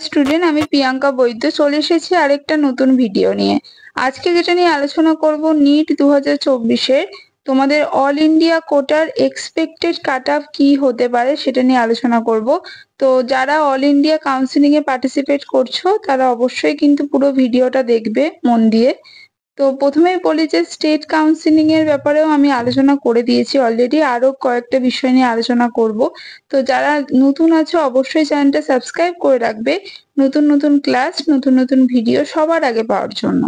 Student, আমি প্রিয়াঙ্কা বৈদ্য চলে এসেছি আরেকটা নতুন ভিডিও নিয়ে। আজকে যেটা নিয়ে আলোচনা করব, নিট 2024-এর তোমাদের অল ইন্ডিয়া কোটার এক্সপেক্টেড কাট অফ কি হতে পারে সেটা নিয়ে আলোচনা করব। তো যারা অল ইন্ডিয়া কাউন্সিলিং এ পার্টিসিপেট করছো তারা অবশ্যই কিন্তু পুরো ভিডিওটা দেখবে মন দিয়ে। তো প্রথমেই বলি যে স্টেট কাউন্সিলিং এর ব্যাপারেও আমি আলোচনা করে দিয়েছি অলরেডি, আরো কয়েকটা বিষয় নিয়ে আলোচনা করব। তো যারা নতুন আছে অবশ্যই চ্যানেলটা সাবস্ক্রাইব করে রাখবে নতুন নতুন ক্লাস, নতুন নতুন ভিডিও সবার আগে পাওয়ার জন্য।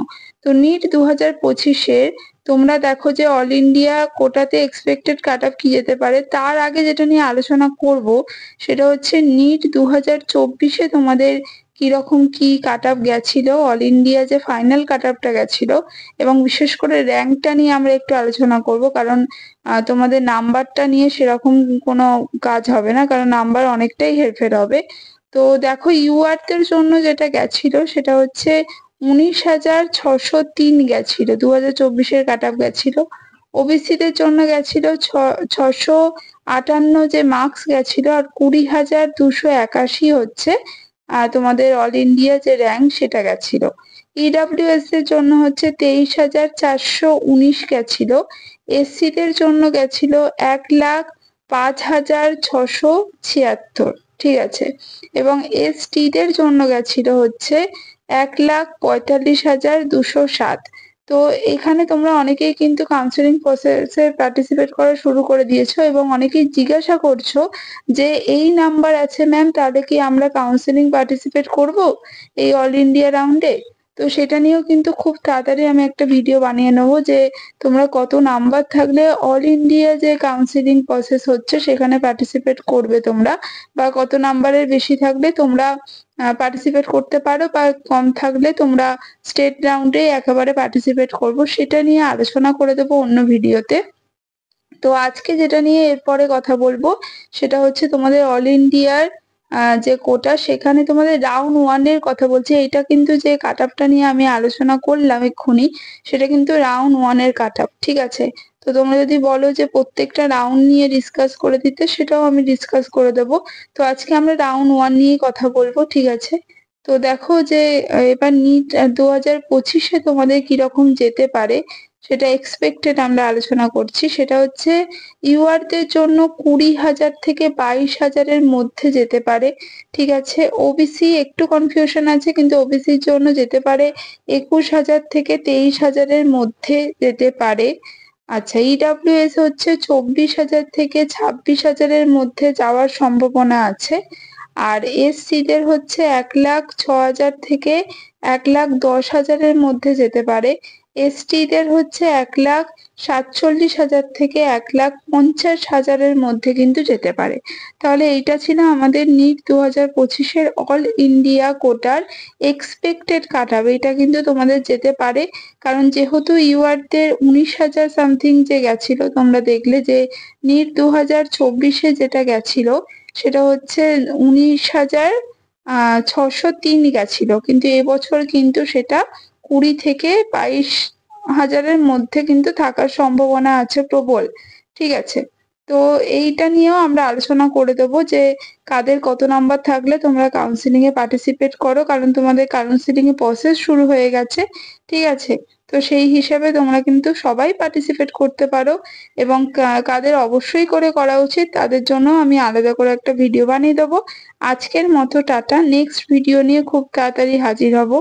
তো নিট 2025-এর তোমরা দেখো যে অল ইন্ডিয়া কোটাতে এক্সপেক্টেড কাট অফ কি যেতে পারে। তার আগে যেটা নিয়ে আলোচনা করব সেটা হচ্ছে নিট 2024-এ তোমাদের কিরকম কি কাট অফ গেছিল, অল ইন্ডিয়া যে ফাইনাল কাট অফটা গেছিল, এবং বিশেষ করে র্যাঙ্কটা নিয়ে আমরা একটু আলোচনা করব। কারণ তোমাদের নাম্বারটা নিয়ে সেরকম কোনো কাজ হবে না, কারণ নাম্বার অনেকটাই হেরফের হবে। তো দেখো ইউআরদের জন্য যেটা গেছিল সেটা হচ্ছে 19,603 গেছিল, 2024-এর কাট অফ গেছিল। ওবিসিদের জন্য গেছিল 658 যে মার্কস গেছিল, আর 20,281 হচ্ছে তোমাদের অল ইন্ডিয়া যে র্যাঙ্ক সেটা গেছিল। ইডাব্লিউএস এর জন্য হচ্ছে 23,419 গেছিল। এসসি দের জন্য গেছিল 1,05,676, ঠিক আছে। এবং এসটি দের জন্য গেছিল হচ্ছে 1,45,207। তো এখানে তোমরা অনেকেই কিন্তু কাউন্সিলিং প্রসেসে পার্টিসিপেট করা শুরু করে দিয়েছো এবং অনেকেই জিজ্ঞাসা করছো যে এই নাম্বার আছে ম্যাম, তাহলে কি আমরা কাউন্সিলিং পার্টিসিপেট করব এই অল ইন্ডিয়া রাউন্ডে? তো সেটা নিয়েও কিন্তু খুব তাড়াতাড়ি আমি একটা ভিডিও বানিয়ে নেবো যে তোমরা কত নাম্বার থাকলে অল ইন্ডিয়া যে কাউন্সিলিং প্রসেস হচ্ছে সেখানে পার্টিসিপেট করবে তোমরা, বা কত নাম্বারের বেশি থাকলে তোমরা পার্টিসিপেট করতে পারো, বা কম থাকলে তোমরা স্টেট রাউন্ডে একেবারে পার্টিসিপেট করবো, সেটা নিয়ে আলোচনা করে দেবো অন্য ভিডিওতে। তো আজকে যেটা নিয়ে এরপরে কথা বলবো সেটা হচ্ছে তোমাদের অল ইন্ডিয়ার যে কোটা, সেখানে তোমাদের রাউন্ড 1-এর কথা বলছি। এটা কিন্তু যে কাট অফটা নিয়ে আমি আলোচনা করলাম এক্ষুনি, সেটা কিন্তু রাউন্ড 1-এর কাট অফ, ঠিক আছে। তো তোমরা যদি বলো যে প্রত্যেকটা রাউন্ড নিয়ে ডিসকাস করে দিতে, সেটাও আমি ডিসকাস করে দেবো। তো আজকে আমরা রাউন্ড 1 নিয়ে কথা বলবো, ঠিক আছে। তো দেখো যে এবার নিট 2025-এ তোমাদের কিরকম যেতে পারে সেটা এক্সপেক্টেড আমরা আলোচনা করছি। সেটা হচ্ছে ইউআরদের জন্য 20,000 থেকে 22,000-এর মধ্যে যেতে পারে, ঠিক আছে। ওবিসি একটু কনফিউশন আছে, কিন্তু ওবিসির জন্য যেতে পারে 21,000 থেকে 23,000-এর মধ্যে যেতে পারে। আচ্ছা, ইডাব্লিউএস হচ্ছে 24,000 থেকে 26,000-এর মধ্যে যাওয়ার সম্ভাবনা আছে। আর এসসি দের হচ্ছে 1,06,000 থেকে 1,10,000-এর মধ্যে যেতে পারে। এসটি দের হচ্ছে 1,47,000 থেকে 1,50,000-এর মধ্যে কিন্তু যেতে পারে। তাহলে এইটা ছিল আমাদের নিট 2025-এর অল ইন্ডিয়া কোটার এক্সপেক্টেড কাট অফ। এটা কিন্তু তোমাদের যেতে পারে, কারণ যেহেতু ইউআরদের 19,000 সামথিং যে গেছিল, তোমরা দেখলে যে নিট 2024-এ যেটা গেছিল সেটা হচ্ছে 19,603 গেছিল, কিন্তু এবছর কিন্তু সেটা 20 থেকে 22,000-এর মধ্যে কিন্তু থাকার সম্ভাবনা আছে প্রবল, ঠিক আছে। তো এইটা নিয়েও আমরা আলোচনা করে দেবো যে কাদের কত নাম্বার থাকলে তোমরা কাউন্সিলিং এ পার্টিসিপেট করো, কারণ তোমাদের কাউন্সিলিং এর প্রসেস শুরু হয়ে গেছে, ঠিক আছে। তো সেই হিসাবে তোমরা কিন্তু সবাই পার্টিসিপেট করতে পারো, এবং কাদের অবশ্যই করে করা উচিত তাদের জন্য আমি আলাদা করে একটা ভিডিও বানিয়ে দেবো। আজকের মতো টাটা, নেক্সট ভিডিও নিয়ে খুব তাড়াতাড়ি হাজির হব।